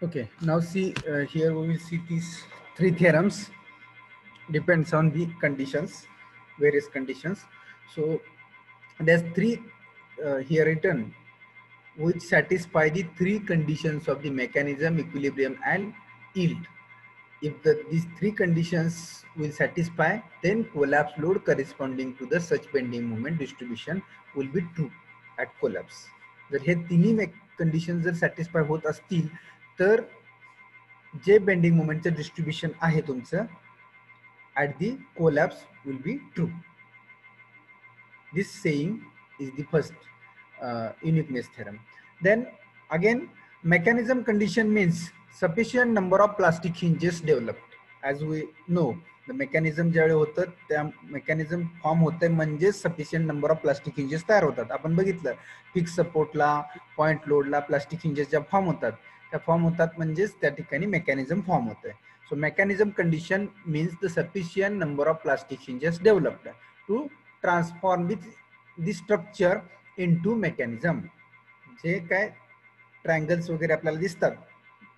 Okay, now see here we will see these three theorems depends on the conditions, various conditions. So there's three here written which satisfy the three conditions of the mechanism, equilibrium and yield. If these three conditions will satisfy, then collapse load corresponding to the such bending moment distribution will be true at collapse. जर हे तिन्ही condition जर satisfy होत असतील तर जे bending मोमेंटचं distribution आहे तुमचं at the collapse will be true. This saying is the first uniqueness theorem. Then again, mechanism condition means sufficient number of plastic hinges developed. As we know, the mechanism ज्यावेळी होतं त्या mechanism form होते म्हणजे sufficient number of plastic hinges तयार होतात. आपण बघितलं fix सपोर्टला point लोडला plastic hinges ज्या फॉर्म होतात त्या फॉर्म होतात म्हणजेच त्या ठिकाणी मेकॅनिझम फॉर्म होते. So mechanism condition means the sufficient number of plastic hinges developed to transform the structure into mechanism. जे काय ट्रायंगल्स वगैरे आपल्याला दिसतात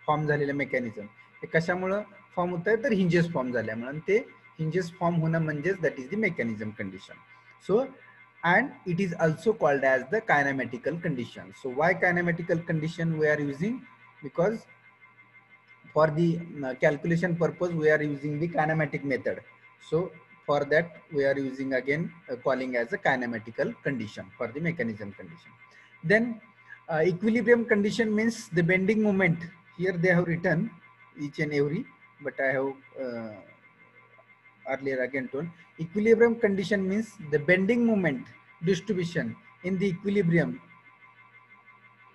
फॉर्म झालेले मेकॅनिझम हे कशामुळे फॉर्म होत आहे तर हिंजेस फॉर्म झाल्यामुळे आणि ते हिंजेस फॉर्म होणं म्हणजेच that is the mechanism condition. So and it is also called as the kinematical condition. So why kinematical condition we are using? Because for the calculation purpose we are using the kinematic method. So for that we are using again calling as a kinematical condition for the mechanism condition. Then equilibrium condition means the bending moment. Here they have written each and every, but I have earlier again told. Equilibrium condition means the bending moment distribution in the equilibrium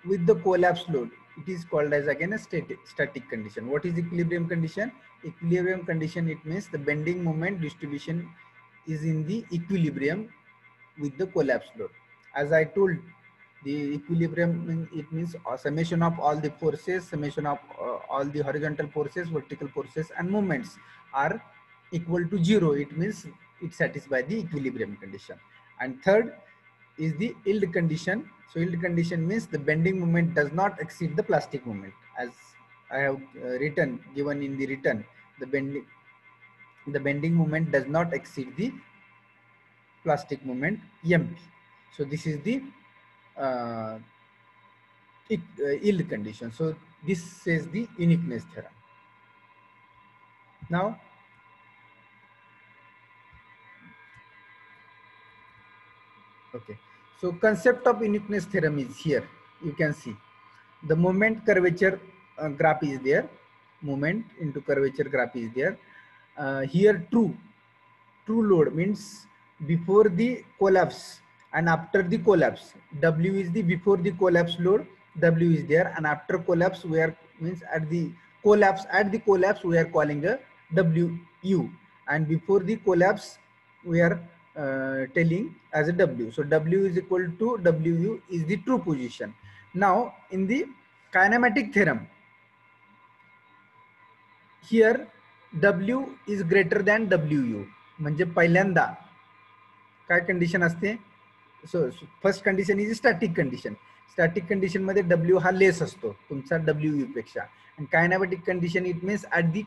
with the collapse load. It is called as again a static condition. What is equilibrium condition? Equilibrium condition, it means the bending moment distribution is in the equilibrium with the collapse load. As I told, the equilibrium, it means a summation of all the forces, summation of all the horizontal forces, vertical forces and moments are equal to 0. It means it satisfies the equilibrium condition. And third is the yield condition. So yield condition means the bending moment does not exceed the plastic moment. As I have given in the written, the bending moment does not exceed the plastic moment mp. So this is the yield condition. So this says the uniqueness theorem. Now okay, so concept of uniqueness theorem is here. You can see the moment curvature graph is there, moment into curvature graph is there. Here true load means before the collapse and after the collapse. W is the before the collapse load, W is there, and after collapse we are means at the collapse we are calling a WU, and before the collapse we are telling as a W. So W is equal to WU is the true position. Now in the kinematic theorem, here W is greater than WU. म्हणजे पहिल्यांदा काय condition असते? So first condition is static condition. Static condition मध्ये W हा less असतो तुमचा WU पेक्षा. आणि kinematic condition it means at the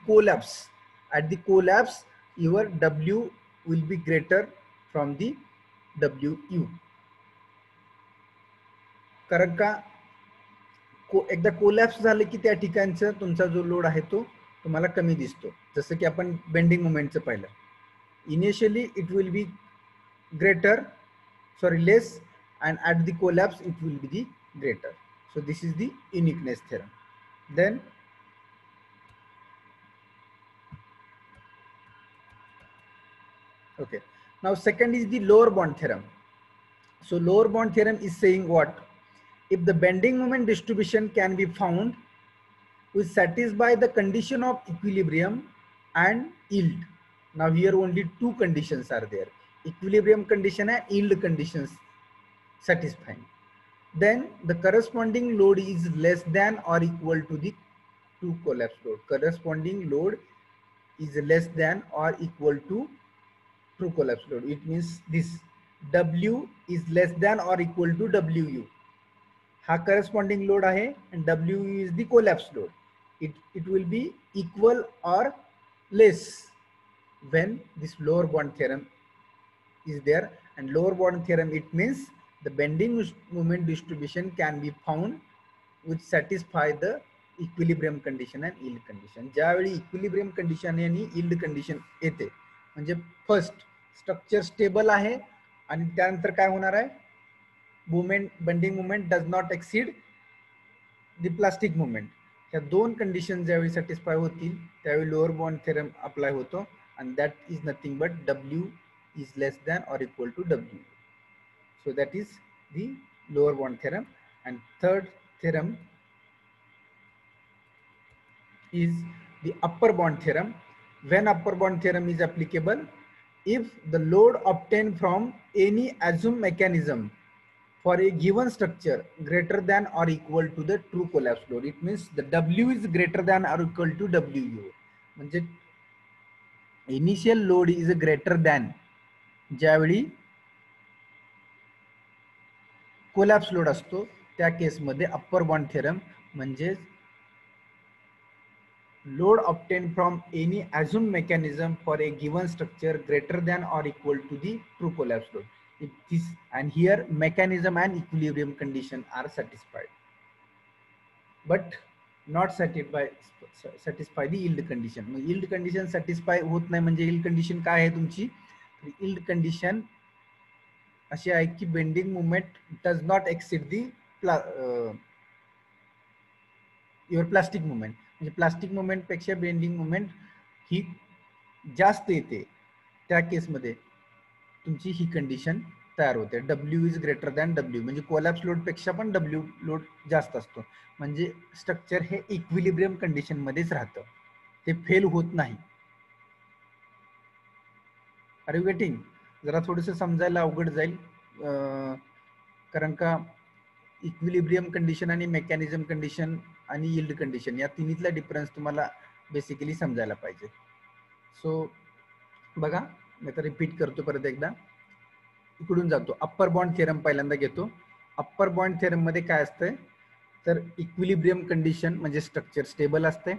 collapse your W will be greater from the WU. कारण का एकदा कोलॅप्स झालं की त्या ठिकाणचा तुमचा जो लोड आहे तो तुम्हाला कमी दिसतो. जसं की आपण बेंडिंग मोमेंटचं पाहिलं. Initially it will be less, and at the collapse it will be the greater. So this is the uniqueness theorem. Then okay, now second is the lower bound theorem. So lower bound theorem is saying what? If the bending moment distribution can be found which satisfy the condition of equilibrium and yield. Now here only two conditions are there, equilibrium condition and yield conditions satisfying. Then the corresponding load is less than or equal to the true collapse load. Corresponding load is less than or equal to true collapse load. It means this W is less than or equal to WU. हा corresponding load आहे and WU is the collapse load. it will be equal or less when this lower bond theorem is there. And lower bond theorem, it means the bending moment distribution can be found which satisfy the equilibrium condition and yield condition. ज्यावेळी equilibrium condition आणि yield condition येते म्हणजे first structure stable आहे आणि त्यानंतर काय होणार आहे, movement bending movement does not exceed the plastic movement. ह्या दोन कंडिशन ज्यावेळी सॅटिस्फाय होतील त्यावेळी लोअर बॉन्ड थेरम अप्लाय होतो आणि that is nothing but W is less than or equal to W. So that is the lower bond theorem. And third theorem is the upper bond theorem. When upper bond theorem is applicable, if the load obtained from any assumed mechanism for a given structure greater than or equal to the true collapse load, it means the W is greater than or equal to WU. म्हणजे initial load is greater than ज्यावेळी collapse load असतो त्या केसमध्ये upper bound theorem म्हणजे load obtain from any assume mechanism for a given structure greater than or equal to the true collapse load. If this and here mechanism and equilibrium condition are satisfied but not satisfy the yield condition. मग yield condition satisfy होत नाही म्हणजे yield condition काय आहे तुमची, yield condition अशी आहे की bending movement does not exceed the your plastic movement. म्हणजे प्लास्टिक मुवमेंट पेक्षा बेंडिंग मुवमेंट ही जास्त येते, त्या केसमध्ये तुमची ही कंडिशन तयार होते. W is greater than W म्हणजे कोलॅप्स लोड पेक्षा पण W लोड जास्त असतो म्हणजे स्ट्रक्चर हे इक्विलिब्रियम कंडिशन मध्येच राहतं, ते फेल होत नाही. Are you getting? जरा थोडंसं समजायला अवघड जाईल कारण का इक्विलिब्रियम कंडिशन आणि मेकॅनिझम कंडिशन आणि यील्ड कंडिशन या तिन्हीतला डिफरन्स तुम्हाला बेसिकली समजायला पाहिजे. सो बघा मी आता रिपीट करतो परत एकदा, इकडून जातो. अप्पर बॉन्ड थेरम पहिल्यांदा घेतो. अप्पर बॉन्ड थेरम मध्ये काय असतंय तर इक्विलिब्रियम कंडिशन म्हणजे स्ट्रक्चर स्टेबल असते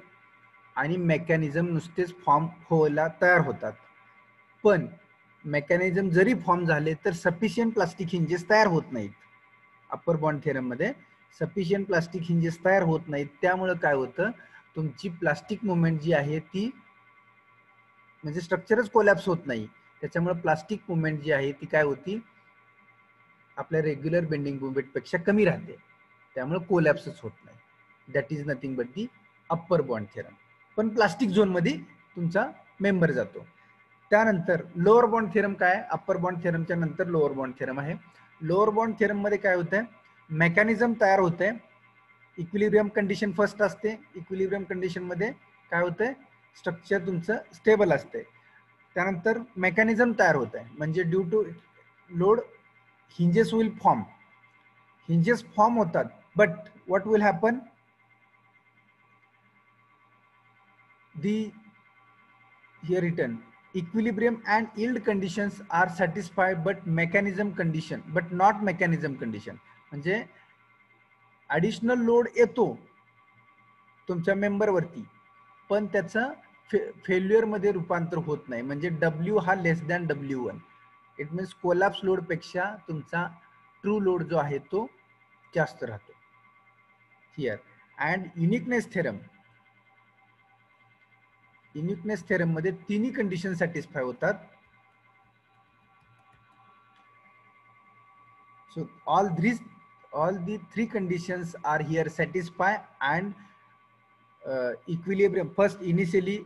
आणि मेकॅनिझम नुसतेच फॉर्म व्हायला तयार होतात, पण मेकॅनिझम जरी फॉर्म झाले तर सफिशियंट प्लास्टिक हिंजेस तयार होत नाहीत. अप्पर बॉन्ड थेरम मध्ये सफिशियंट प्लास्टिक हिंजेस तयार होत नाहीत, त्यामुळे काय होतं तुमची प्लास्टिक मुवमेंट जी आहे ती म्हणजे स्ट्रक्चरच कोलॅप्स होत नाही, त्याच्यामुळे प्लास्टिक मुवमेंट जी आहे ती काय होती आपल्या रेग्युलर बेंडिंग मुवमेंट पेक्षा कमी राहते, त्यामुळे कोलॅप्सच होत नाही. That is nothing but the upper bound theorem. पण प्लास्टिक झोन मध्ये तुमचा मेंबर जातो. त्यानंतर लोअर बॉन्ड थेरम काय, अप्पर बॉन्ड थेरमच्या नंतर लोअर बॉन्ड थेरम आहे. लोअर बॉन्ड थेरम मध्ये काय होतंय, मेकॅनिझम तयार होते, इक्विलिब्रियम कंडिशन फर्स्ट असते. इक्विलिब्रियम कंडिशन मध्ये काय होतंय स्ट्रक्चर तुमचं स्टेबल असते, त्यानंतर मेकॅनिझम तयार होत आहे म्हणजे due to load hinges will form, hinges form होतात. But what will happen, the here written equilibrium and yield conditions are satisfied but mechanism condition but not mechanism condition. म्हणजे additional load येतो तुमच्या member वरती पण त्याचं failure मध्ये रूपांतर होत नाही, म्हणजे W हा less than W1. It means collapse load पेक्षा तुमचा ट्रू लोड जो आहे तो जास्त राहतो. Here and uniqueness theorem, uniqueness theorem मध्ये तिन्ही कंडिशन सॅटिस्फाय होतात. So all the three conditions are here satisfy and equilibrium. First, initially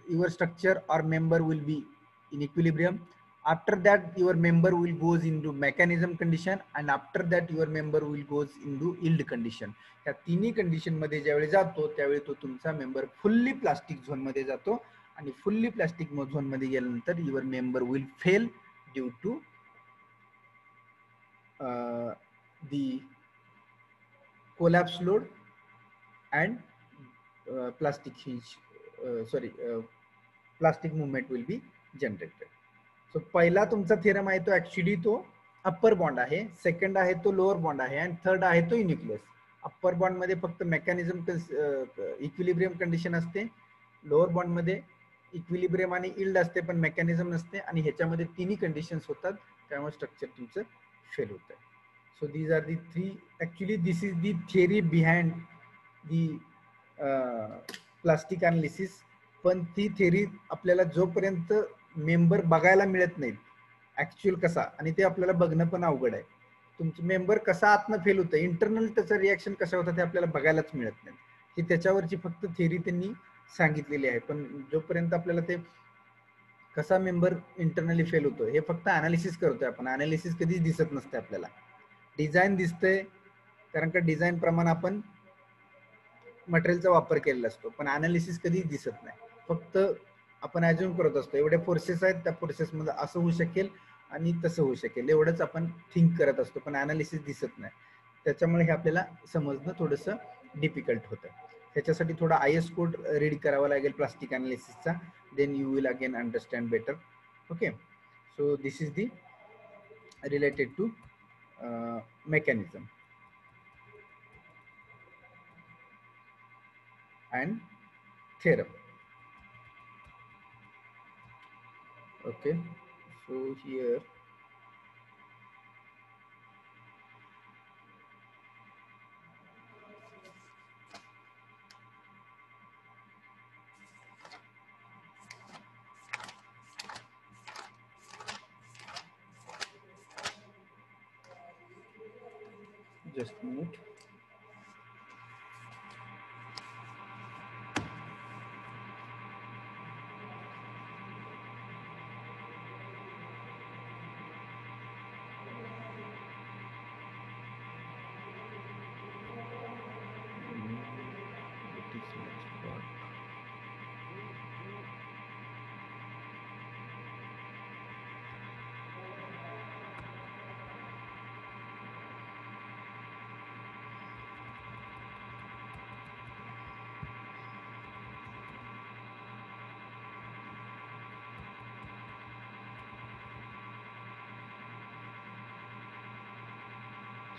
your structure or member will be in equilibrium. After that your member will goes into mechanism condition and after that your member will goes into yield condition. या तिन्ही condition मध्ये ज्यावेळी जातो त्यावेळी तो तुमचा member fully plastic zone मध्ये जातो आणि फुल्ली प्लास्टिक झोन मध्ये गेल्यानंतर your member will fail due to the collapse load and plastic hinge plastic movement will be generated. So पहिला तुमचा थेरम आहे तो ऍक्च्युली तो अप्पर बॉन्ड आहे, सेकंड आहे तो लोअर बॉन्ड आहे आणि थर्ड आहे तो युनिकनेस. अप्पर बॉन्ड मध्ये फक्त मेकॅनिझम इक्विलिब्रियम कंडिशन असते, लोअर बॉन्ड मध्ये इक्विलिब्रियम आणि इल्ड असते पण मेकॅनिझम नसते, आणि ह्याच्यामध्ये तिन्ही कंडिशन्स होतात, त्यामुळे स्ट्रक्चर तुमचं फेल होत आहे. So these are the three, actually this is the theory behind the plastic analysis. पण ती थिअरी आपल्याला जोपर्यंत मेंबर बघायला मिळत नाहीत ऍक्च्युअल कसा, आणि ते आपल्याला बघणं पण अवघड आहे. तुमचं मेंबर कसा आतनं फेल होतं, इंटरनल त्याचं रिॲक्शन कसं होतं ते आपल्याला बघायलाच मिळत नाही. ही त्याच्यावरची फक्त थिअरी त्यांनी सांगितलेली आहे, पण जोपर्यंत आपल्याला ते कसा मेंबर इंटरनली फेल होतो हे फक्त अनालिसिस करतोय आपण, अनालिसिस कधीच दिसत नसते आपल्याला. डिझाईन दिसतंय कारण का डिझाईन प्रमाणे आपण मटेरियलचा वापर केलेला असतो, पण अनालिसिस कधीच दिसत नाही. फक्त आपण अज्युम करत असतो एवढे फोर्सेस आहेत, त्या फोर्सेसमध्ये असं होऊ शकेल आणि तसं होऊ शकेल, एवढंच आपण थिंक करत असतो, पण अनालिसिस दिसत नाही. त्याच्यामुळे हे आपल्याला समजणं थोडंसं डिफिकल्ट होतं. त्याच्यासाठी थोडा IS कोड रीड करावा लागेल प्लास्टिक अनालिसिसचा, then you will again understand better. Okay, so this is the related to mechanism and theorem. Okay, so here just a minute.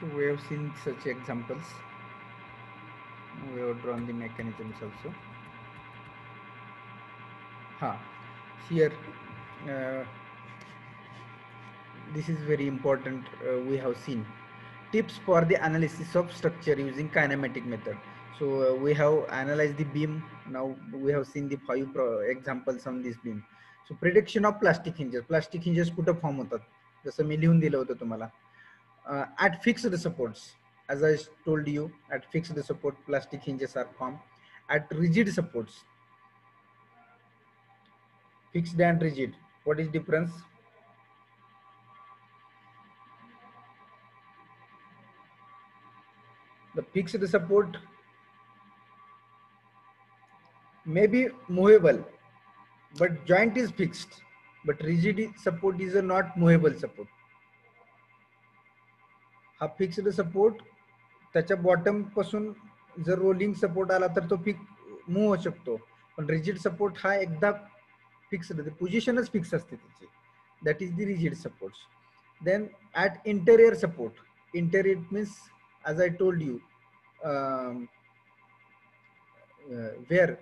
So we have seen such examples, we have drawn the mechanisms also. Here this is very important. We have seen tips for the analysis of structure using kinematic method. So we have analyzed the beam. Now we have seen the 5 examples on this beam. So prediction of plastic hinges. Plastic hinges कुठं form होतात, जसं मी लिहून दिलं होतं तुम्हाला. At fixed supports, as I told you, at fixed support plastic hinges are formed. At rigid supports, fixed and rigid, what is difference? The fixed support may be movable, but joint is fixed, but rigid support is a not movable support. हा fixed support, त्याच्या bottom पासून जर rolling support आला तर तो move होऊ शकतो, पण रिजिड सपोर्ट हा एकदा फिक्स्ड, पोझिशनच फिक्स असते त्याची, that is the rigid supports. Then at interior support, interior means as I told you, where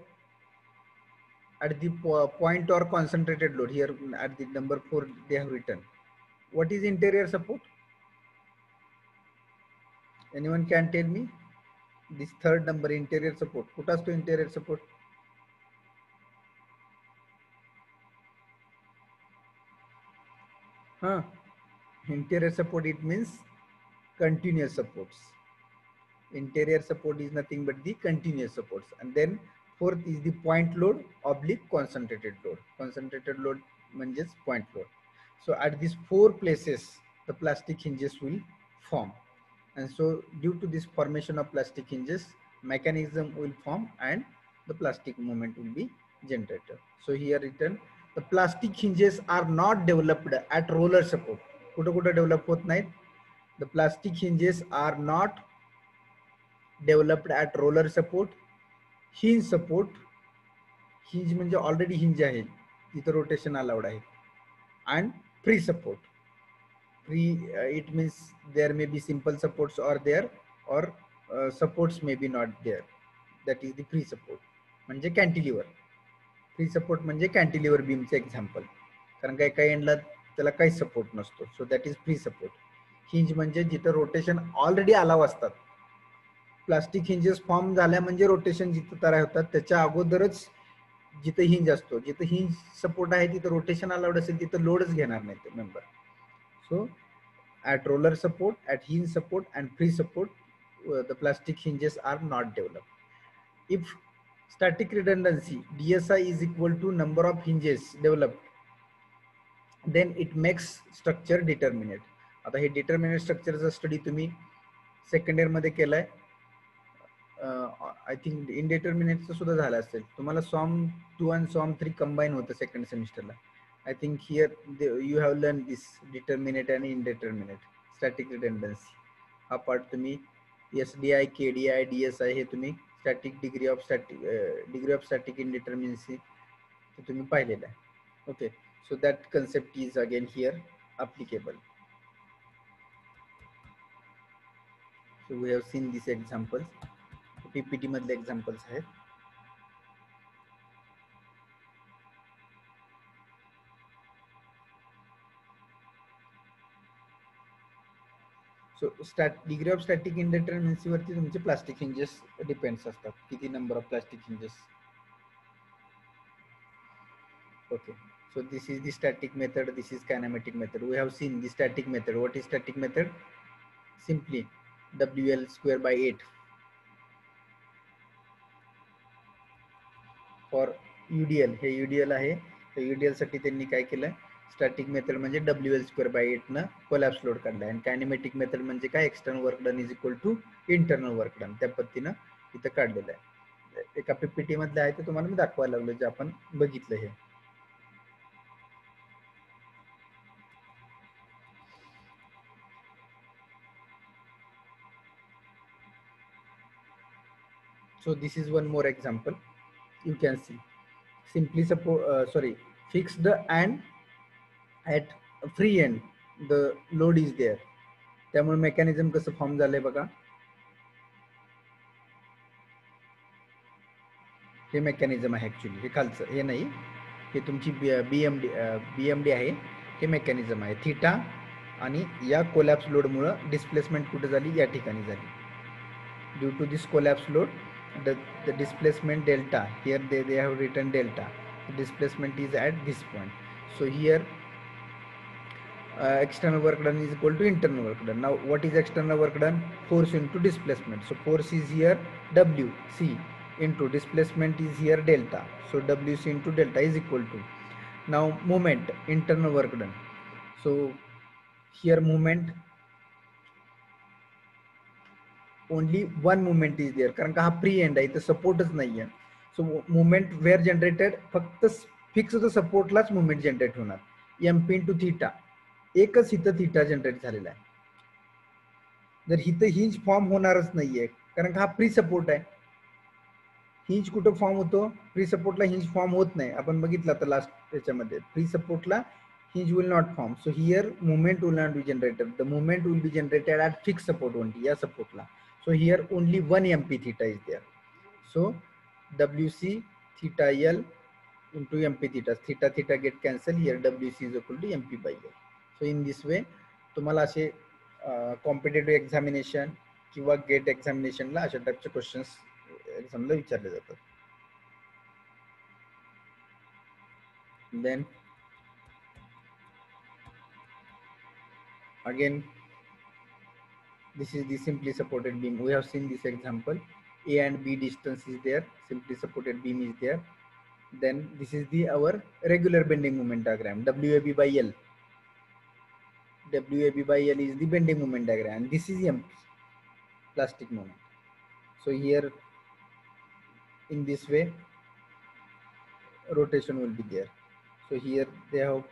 at the point or concentrated load, here at the number 4 they have written. What is interior support? Anyone can tell me? This third number, interior support. What is interior support? Interior support, it means continuous supports. Interior support is nothing but the continuous supports. And then fourth is the point load oblique concentrated load. Concentrated load means point load. So at these 4 places, the plastic hinges will form. And so due to this formation of plastic hinges, mechanism will form and the plastic movement will be generated. So here written, the plastic hinges are not developed at roller support. कुठं develop होत नाहीत. The plastic hinges are not developed at roller support, hinge support. Hinge म्हणजे already hinge आहे, तिथं rotation allowed आहे. And free support. Free, it means there may be simple supports or there, or supports may be not there. That is the free support म्हणजे cantilever. Free support म्हणजे cantilever बीमचे example, कारण काही काही एंडला त्याला काहीच support नसतो. So that is free support. Hinge म्हणजे जिथं रोटेशन ऑलरेडी अलाव असतात. प्लास्टिक हिंजेस फॉर्म झाल्या म्हणजे रोटेशन जिथं तयार होतात त्याच्या अगोदरच जिथं हिंज असतो, जिथं हिंज सपोर्ट आहे तिथं रोटेशन अलाउड असेल तिथं लोडच घेणार नाही ते member. So at roller support, at hinge support and free support, the plastic hinges are not developed. If static redundancy DSI is equal to number of hinges developed, then it makes structure determinate. आता हे determinate structure चा study तुम्ही second year मध्ये केलाय. I think इनडिटर्मिनेटचं सुद्धा झालं असेल तुम्हाला. सॉम 2 आणि सॉम 3 कंबाईन होतं second सेमिस्टरला. I think here you have learned this determinate and indeterminate static redundancy. हा पार्ट तुम्ही SDI, KDI, DSI हे तुम्ही static degree of static indeterminacy तुम्ही पाहिलेलं आहे. Okay, so that concept is again here applicable. So we have seen these examples. PPT मधले examples आहेत. So degree of static इंडिटर्मिनसी वरती तुमचे प्लास्टिक हिंजेस डिपेंड्स असतात, किती number of plastic hinges. Okay, so this is the static method, this is kinematic method. We have seen the static method. What is static method? Simply WL square by 8 for UDL. हे UDL आहे, तर UDL साठी त्यांनी काय केलं, static method म्हणजे WL square by 8 न collapse load काढला. आणि कायनेमॅटिक मेथड म्हणजे काय, external work done is equal to internal work done. त्या पद्धतीनं इथं काढलेलं आहे. एका PPT मधलं आहे ते तुम्हाला मी दाखवायला लागलो जे आपण बघितलं हे. So this is one more example. You can see simply fix the and at free end the load is there. त्यामुळे मेकॅनिझम कसं फॉर्म झालंय बघा. हे मेकॅनिझम आहे ऍक्च्युली, हे खालचं हे नाही, हे तुमची BMD आहे. हे मेकॅनिझम आहे. थीटा आणि या कोलॅप्स लोडमुळे डिस्प्लेसमेंट कुठे झाली, या ठिकाणी झाली. Due to this collapse load the displacement delta, here they have written delta, the displacement is at this point. So here external work done is equal to internal work done. Now what is external work done? Force into displacement. So force is here WC into displacement is here delta. So WC into delta is equal to, now moment, internal work done. So here moment, only one movement is there, कारण का हा pre and आहे, इथं सपोर्टच नाहीये. सो movement wear generated, फक्त fix सपोर्टलाच movement generate होणार. MP into theta, एकच इथं थीटा जनरेट झालेला आहे. जर इथं हिंज फॉर्म होणारच नाहीये, कारण का हा प्री सपोर्ट आहे. हिंज कुठं फॉर्म होतो, प्री सपोर्टला हिंज फॉर्म होत नाही. आपण बघितलं आता लास्ट त्याच्यामध्ये, pre सपोर्टला hinge will not form. So here movement will not be generated. The movement will be generated at fixed support only, या support ला. So here only one MP theta is there. So WC theta L into MP theta. Theta theta get cancel. Here WC is equal to MP by L. So in this way तुम्हाला असे competitive examination किंवा gate एक्झामिनेशनला अशा टाइपचे questions एक्झामला विचारले जातात. Then again, this is the simply supported beam. We have seen this example. A and B distance is there, simply supported beam is there. Then this is the our regular bending moment diagram, WAB by L. WAB by L is the bending moment diagram, and this is MP, plastic moment. So here in this way rotation will be there. So here they have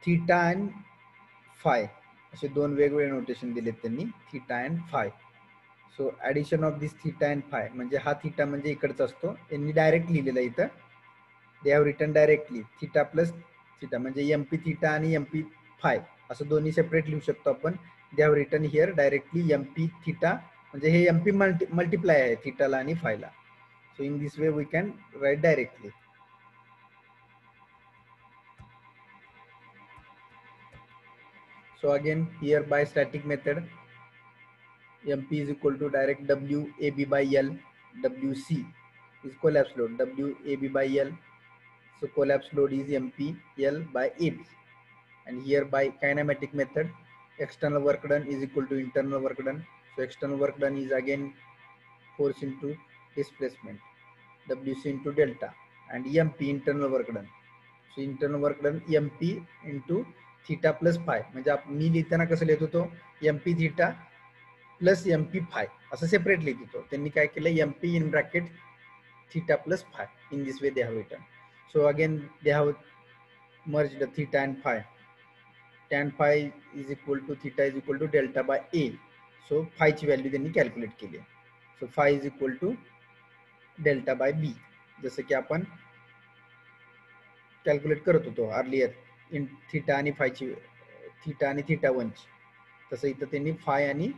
theta and phi असे दोन वेगवेगळे notation दिलेत त्यांनी, theta and five. So addition of this theta and five म्हणजे हा theta म्हणजे इकडचा असतो, त्यांनी डायरेक्ट लिहिलेला इथं. They have written directly theta plus theta म्हणजे MP थीटा आणि MP फाय असं दोन्ही सेपरेट लिहू शकतो आपण. they have written here directly mp theta, म्हणजे हे mp multiply आहे theta ला आणि phi La. So in this way we can write directly. So again here by static method, mp is equal to direct WAB by L, WC is collapse load, WAB by L, so collapse load is mp L by AB. And here by kinematic method, external work done is equal to internal work done. So external work done is again force into displacement, WC into delta, and mp internal work done. So internal work done mp into theta plus phi, म्हणजे मी लिहिताना कसं लिहित होतो mp theta plus mp phi असं separate लिहित होतो. त्यांनी काय केलं mp in bracket theta plus phi. In this way they have written. So again they have merged the theta and phi. Tan phi is equal to theta is equal to delta by a. So phi ची value त्यांनी calculate केली. So phi is equal to delta by b, जसं की आपण calculate करत होतो earlier in theta आणि फाय ची, थीटा आणि थीटा 1 ची, तसं इथं त्यांनी फाय आणि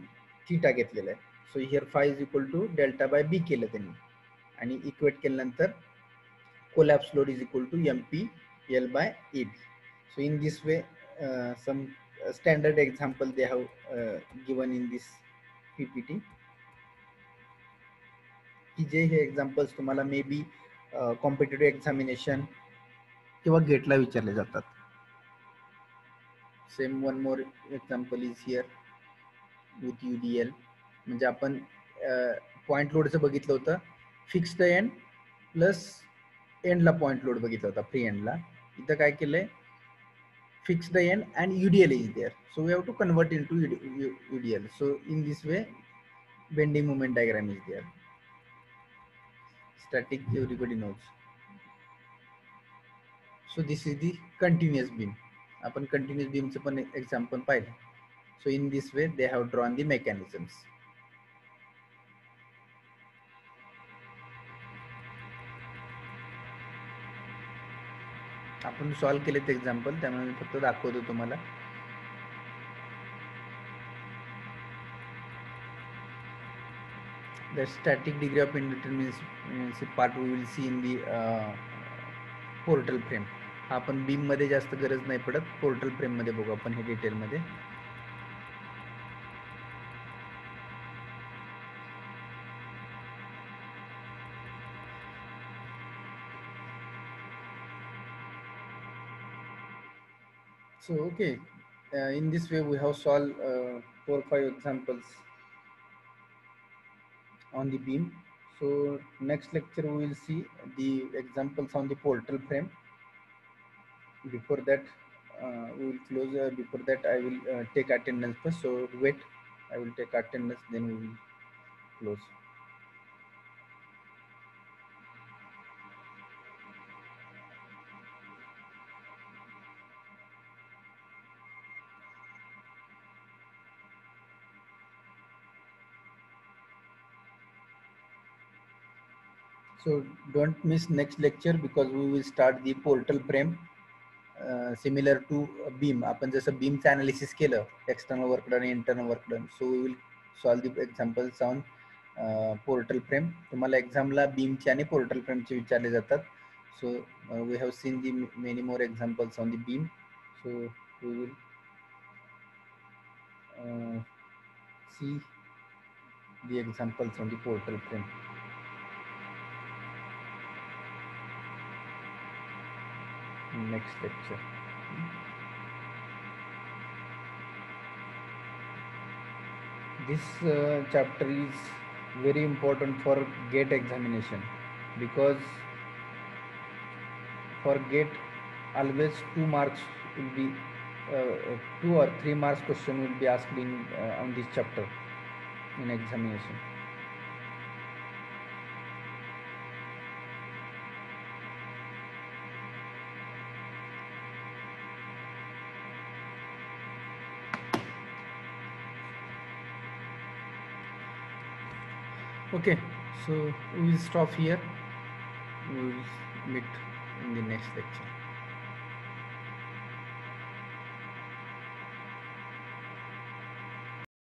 थीटा घेतलेलं आहे. So here phi is equal to delta by B केलं त्यांनी आणि इक्वेट केल्यानंतर collapse load is equal to mp L by AB. So in this way some standard example they have given in this PPT, की जे हे examples तुम्हाला may be competitive examination किंवा गेटला विचारले जातात. Same one more example is here with UDL, म्हणजे आपण point लोडचं बघितलं होतं, फिक्स्ड एंड प्लस एंडला पॉइंट लोड बघितला होता फ्री एंडला. इथं काय केलंय fixed end and UDL is there, so we have to convert into UDL. So in this way bending moment diagram is there. Static everybody knows. So this is the continuous beam. आपण continuous beam चं पण example पाहिलं. So in this way they have drawn the mechanisms. आपण solve केलेत example, त्यामुळे मी फक्त दाखवतो तुम्हाला. The static degree of indeterminacy part we will see in the portal frame. हा आपण बीम मध्ये जास्त गरज नाही पडत, पोर्टल फ्रेम मध्ये बघू आपण हे डिटेल मध्ये. So okay, in this way we have solved 4 or 5 examples on the beam. So next lecture we will see the examples on the portal frame. Before that we will close. Before that I will take attendance first, so wait, I will take attendance, then we will close. So don't miss next lecture because we will start the portal frame similar to beam. आपण जसं बीमचं analysis केलं, external work done, internal work done, so we will solve the examples on portal frame. तुम्हाला एक्झामला बीमचे आणि portal फ्रेमचे विचारले जातात. So we have seen the many more examples on the beam, so we will see the examples on the portal frame. Next lecture. This chapter is very important for GATE examination, because for GATE always 2 marks will be 2 or 3 marks question will be asked in on this chapter in examination. Okay, so we will stop here. We will meet in the next lecture.